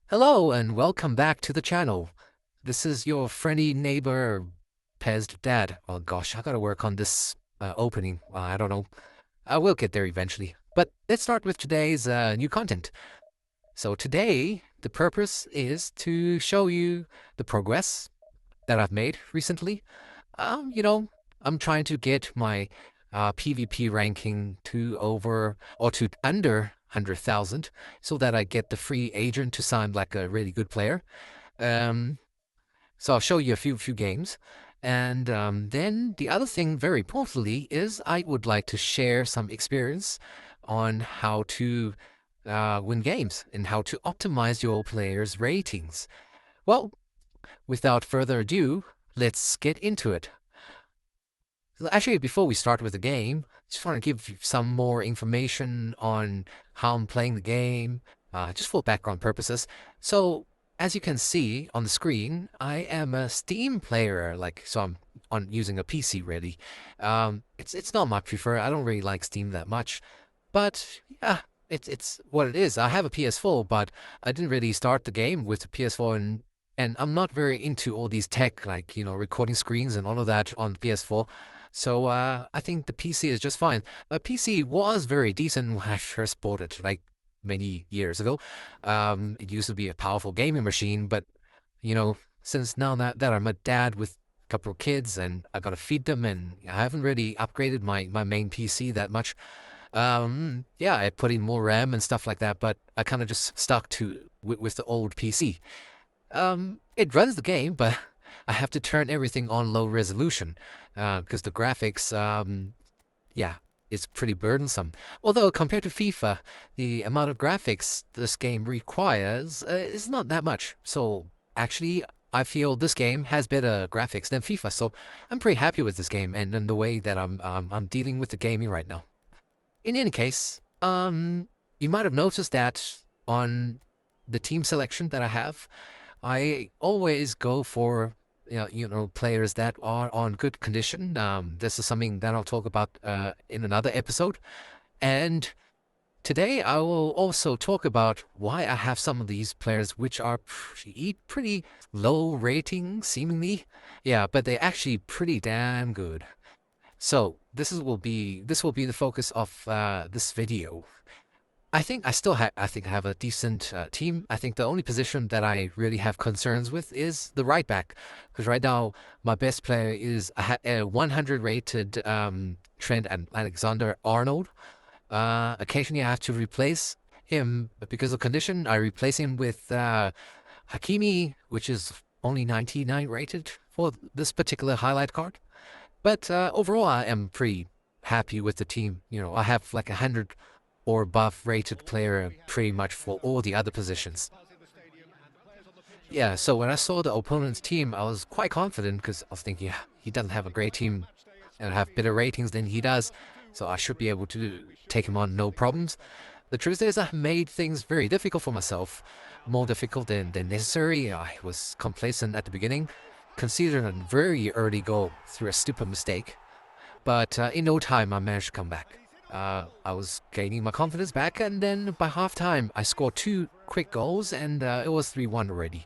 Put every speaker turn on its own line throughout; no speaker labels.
Hello and welcome back to the channel. This is your friendly neighbor, PES'd dad. Oh gosh, I gotta work on this opening. I don't know. I will get there eventually. But let's start with today's new content. So today, the purpose is to show you the progress that I've made recently. Um, you know, I'm trying to get my PvP ranking to over or to under 100,000 so that I get the free agent to sound like a really good player. Um, so I'll show you a few games. And then the other thing, very importantly, is I would like to share some experience on how to win games and how to optimize your players' ratings. Well, without further ado, let's get into it. Actually, before we start with the game, I just want to give you some more information on how I'm playing the game, just for background purposes. So, as you can see on the screen, I am a Steam player, so I'm on using a PC really. It's not my preferred. I don't really like Steam that much, but yeah, it's what it is. I have a PS4, but I didn't really start the game with the PS4, and I'm not very into all these tech, like, recording screens and all of that on the PS4. So I think the PC is just fine. My PC was very decent when I first bought it, like many years ago. It used to be a powerful gaming machine, but since now that I'm a dad with a couple of kids and I gotta feed them, and I haven't really upgraded my main PC that much. Yeah, I put in more RAM and stuff like that, but I kind of just stuck to with the old PC. It runs the game, but I have to turn everything on low resolution because the graphics, yeah, it's pretty burdensome. Although compared to FIFA, the amount of graphics this game requires is not that much. So actually, I feel this game has better graphics than FIFA. So I'm pretty happy with this game and the way that I'm dealing with the gaming right now. In any case, you might have noticed that on the team selection that I have, I always go for players that are on good condition. This is something that I'll talk about in another episode. And today I will also talk about why I have some of these players which are pretty low rating, seemingly. Yeah, but they're actually pretty damn good. So this will be the focus of this video. I think I have a decent team. I think the only position that I really have concerns with is the right back, because right now my best player is a 100 rated Trent and Alexander-Arnold. Occasionally I have to replace him, but because of condition, I replace him with Hakimi, which is only 99 rated for this particular highlight card. But overall, I am pretty happy with the team. I have like 100 or above rated player pretty much for all the other positions. Yeah, so when I saw the opponent's team, I was quite confident because I was thinking, yeah, he doesn't have a great team and have better ratings than he does, so I should be able to take him on no problems. The truth is, I made things very difficult for myself, more difficult than necessary. I was complacent at the beginning, conceded a very early goal through a stupid mistake, but in no time I managed to come back. I was gaining my confidence back, and then by halftime I scored two quick goals, and it was 3-1 already.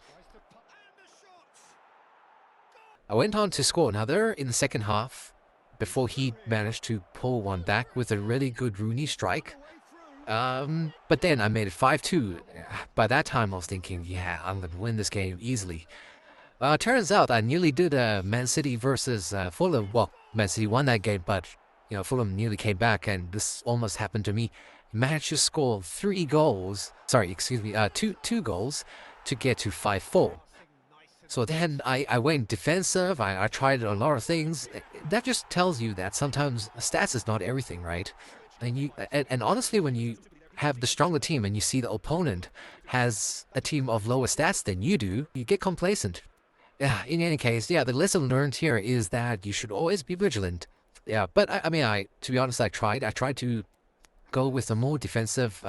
I went on to score another in the second half before he managed to pull one back with a really good Rooney strike. But then I made it 5-2. By that time I was thinking, yeah, I'm going to win this game easily. Turns out I nearly did Man City versus Fulham. Well, Man City won that game, but Fulham nearly came back, and this almost happened to me. Managed to score three goals. Sorry, excuse me, two goals to get to 5-4. So then I went defensive. I tried a lot of things. That just tells you that sometimes stats is not everything, right? And honestly, when you have the stronger team and you see the opponent has a team of lower stats than you do, you get complacent. Yeah, in any case, yeah, the lesson learned here is that you should always be vigilant. Yeah, but I mean, to be honest, I tried to go with a more defensive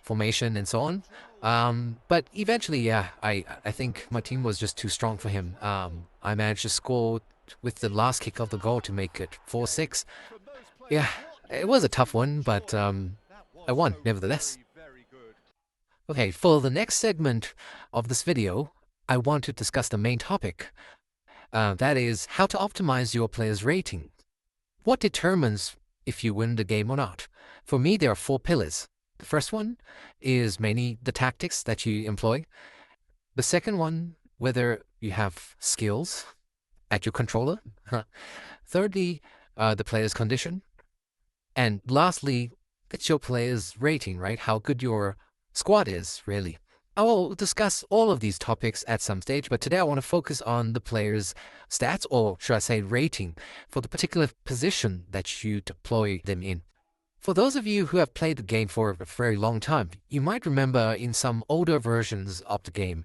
formation and so on. But eventually, yeah, I think my team was just too strong for him. I managed to score with the last kick of the goal to make it 4-6. Yeah, it was a tough one, but I won nevertheless. Okay, for the next segment of this video, I want to discuss the main topic. That is how to optimize your player's rating. What determines if you win the game or not? For me, there are four pillars. The first one is mainly the tactics that you employ. The second one, whether you have skills at your controller. Thirdly, the player's condition. And lastly, it's your player's rating, right? How good your squad is, really. I will discuss all of these topics at some stage, but today I want to focus on the player's stats, or should I say rating, for the particular position that you deploy them in. For those of you who have played the game for a very long time, you might remember in some older versions of the game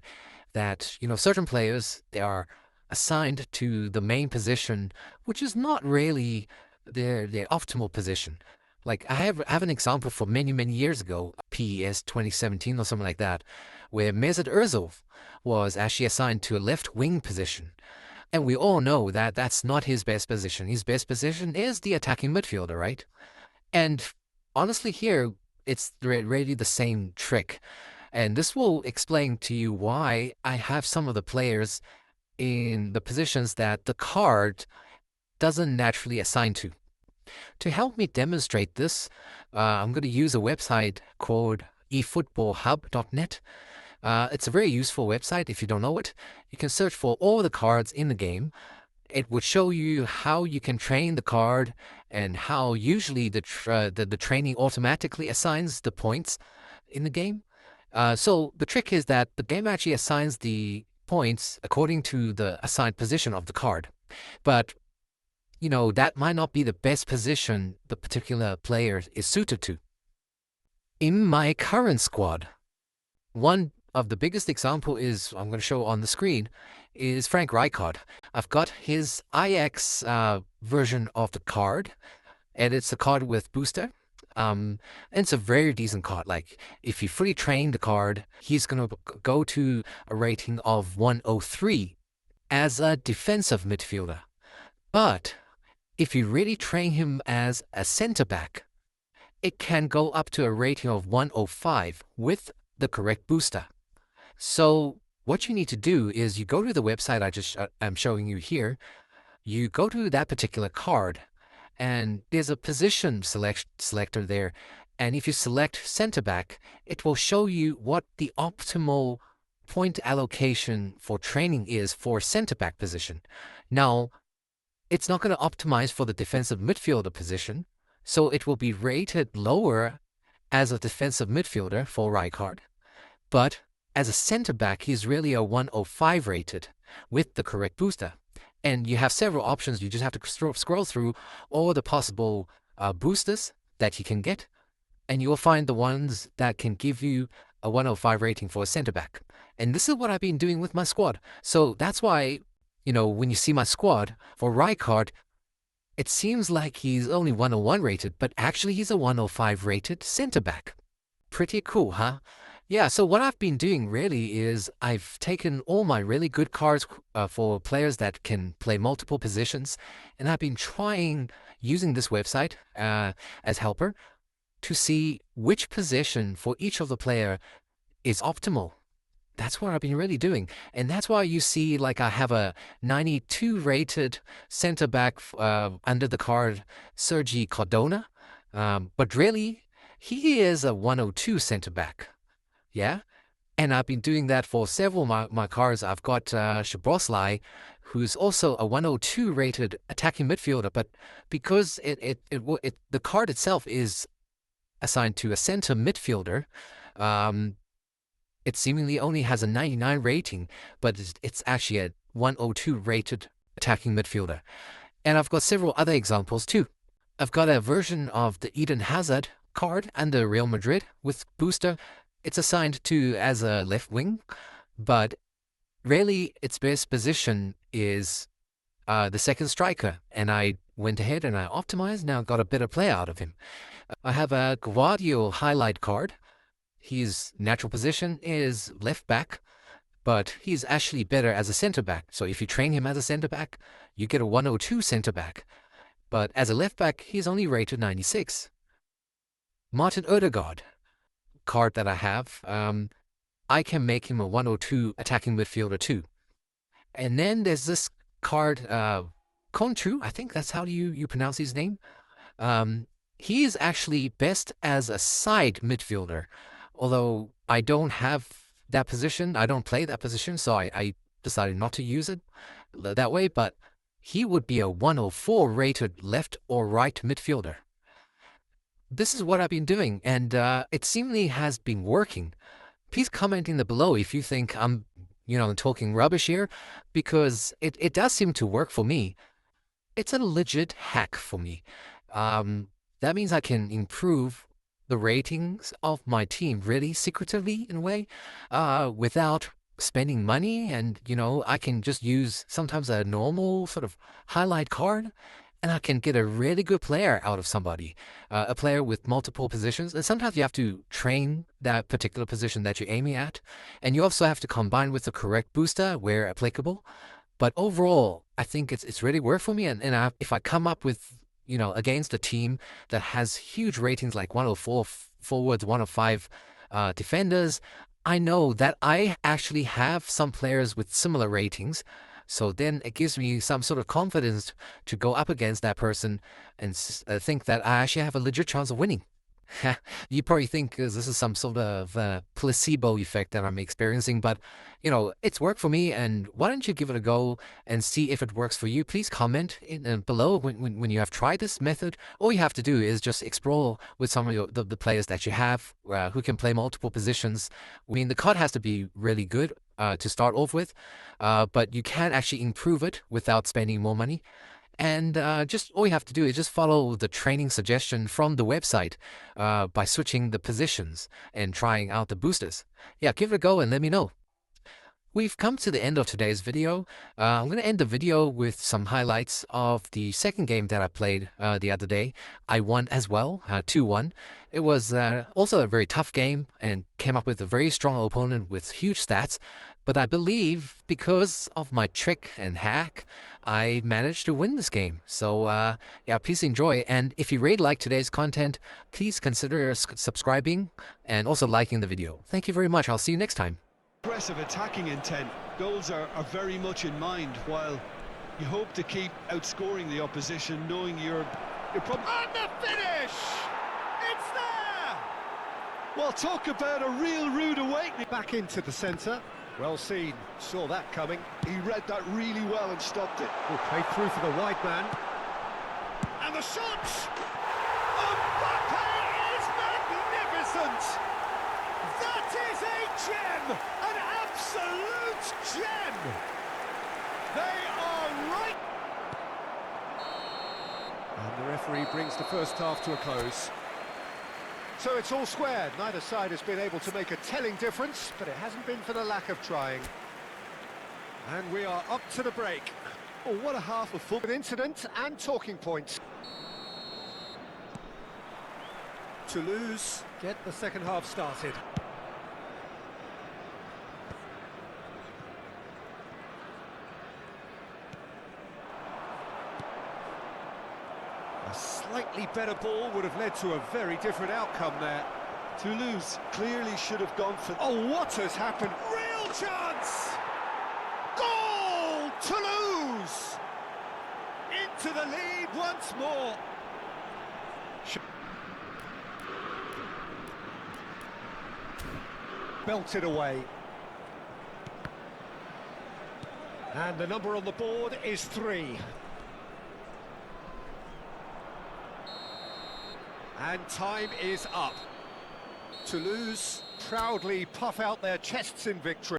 that, certain players, they are assigned to the main position, which is not really their optimal position. Like, I have an example from many, many years ago, PES'd 2017 or something like that, where Mesut Ozil was actually assigned to a left wing position. And we all know that that's not his best position. His best position is the attacking midfielder, right? And honestly, here, it's really the same trick. And this will explain to you why I have some of the players in the positions that the card doesn't naturally assign to. To help me demonstrate this, I'm going to use a website called efootballhub.net. It's a very useful website. If you don't know it, you can search for all the cards in the game. It would show you how you can train the card and how usually the training automatically assigns the points in the game. So the trick is that the game actually assigns the points according to the assigned position of the card. But that might not be the best position the particular player is suited to. In my current squad, one of the biggest example is, I'm going to show on the screen, is Frank Rijkaard. I've got his IX version of the card, and it's a card with booster. And it's a very decent card. Like, if you fully train the card, he's going to go to a rating of 103 as a defensive midfielder. But if you really train him as a center-back, it can go up to a rating of 105 with the correct booster. So what you need to do is you go to the website I'm showing you here. You go to that particular card, and there's a position selector there. And if you select center-back, it will show you what the optimal point allocation for training is for center-back position. Now, it's not going to optimize for the defensive midfielder position, so it will be rated lower as a defensive midfielder for Rijkaard. But as a center-back, he's really a 105 rated with the correct booster. And you have several options. You just have to scroll through all the possible boosters that you can get, and you will find the ones that can give you a 105 rating for a center-back. And this is what I've been doing with my squad. So that's why, when you see my squad for Rijkaard, it seems like he's only 101 rated, but actually he's a 105 rated center-back. Pretty cool, huh? Yeah, so what I've been doing really is I've taken all my really good cards for players that can play multiple positions, and I've been trying using this website as helper to see which position for each of the player is optimal. That's what I've been really doing. And that's why you see, like, I have a 92 rated center-back under the card, Sergi Cardona. But really, he is a 102 center-back. Yeah? And I've been doing that for several my cards. I've got Szoboszlai, who's also a 102 rated attacking midfielder. But because the card itself is assigned to a center midfielder, it seemingly only has a 99 rating, but it's actually a 102 rated attacking midfielder. And I've got several other examples too. I've got a version of the Eden Hazard card under Real Madrid with booster. It's assigned to as a left wing, but really its best position is the second striker. And I went ahead and I optimized, now got a better play out of him. I have a Guardiola highlight card. His natural position is left back, but he's actually better as a center back. So if you train him as a center back, you get a 102 center back. But as a left back, he's only rated 96. Martin Odegaard, card that I have, I can make him a 102 attacking midfielder too. And then there's this card, Conchu, I think that's how you pronounce his name. Um, he is actually best as a side midfielder, although I don't have that position. I don't play that position, so I decided not to use it that way. But he would be a 104 rated left or right midfielder. This is what I've been doing, and it seemingly has been working. Please comment in the below if you think I'm, talking rubbish here, because it does seem to work for me. It's a legit hack for me. That means I can improve the ratings of my team really secretively in a way, without spending money. And, I can just use sometimes a normal sort of highlight card, and I can get a really good player out of somebody, a player with multiple positions. And sometimes you have to train that particular position that you're aiming at. And you also have to combine with the correct booster where applicable. But overall, I think it's really worked for me. And if I come up with, against a team that has huge ratings like 104 forwards, 105 defenders, I know that I actually have some players with similar ratings. So then it gives me some sort of confidence to go up against that person and think that I actually have a legit chance of winning. You probably think this is some sort of placebo effect that I'm experiencing, but it's worked for me. And why don't you give it a go and see if it works for you? Please comment below when you have tried this method. All you have to do is just explore with some of the players that you have who can play multiple positions. I mean, the card has to be really good to start off with, but you can actually improve it without spending more money. And just all you have to do is just follow the training suggestion from the website by switching the positions and trying out the boosters. Yeah, give it a go and let me know. We've come to the end of today's video. I'm going to end the video with some highlights of the second game that I played the other day. I won as well, 2-1. It was also a very tough game and came up with a very strong opponent with huge stats. But I believe because of my trick and hack, I managed to win this game. So yeah, please enjoy. And if you really like today's content, please consider subscribing and also liking the video. Thank you very much. I'll see you next time.
Aggressive attacking intent. Goals are very much in mind, while you hope to keep outscoring the opposition, knowing you're probably...
And the finish! It's there!
Well, talk about a real rude awakening.
Back into the centre. Well seen. Saw that coming.
He read that really well and stopped it.
Oh, played through for the wide man. And the shot! Mbappe is magnificent! That is a gem! An absolute gem! They are right! And the referee brings the first half to a close. So it's all squared. Neither side has been able to make a telling difference, but it hasn't been for the lack of trying. And we are up to the break.
Oh, what a half of football.
An incident and talking points. Toulouse get the second half started. A slightly better ball would have led to a very different outcome there.
Toulouse clearly should have gone for...
Oh, what has happened? Real chance! Goal! Toulouse! Into the lead once more. Belted away. And the number on the board is 3. And time is up. Toulouse proudly puff out their chests in victory.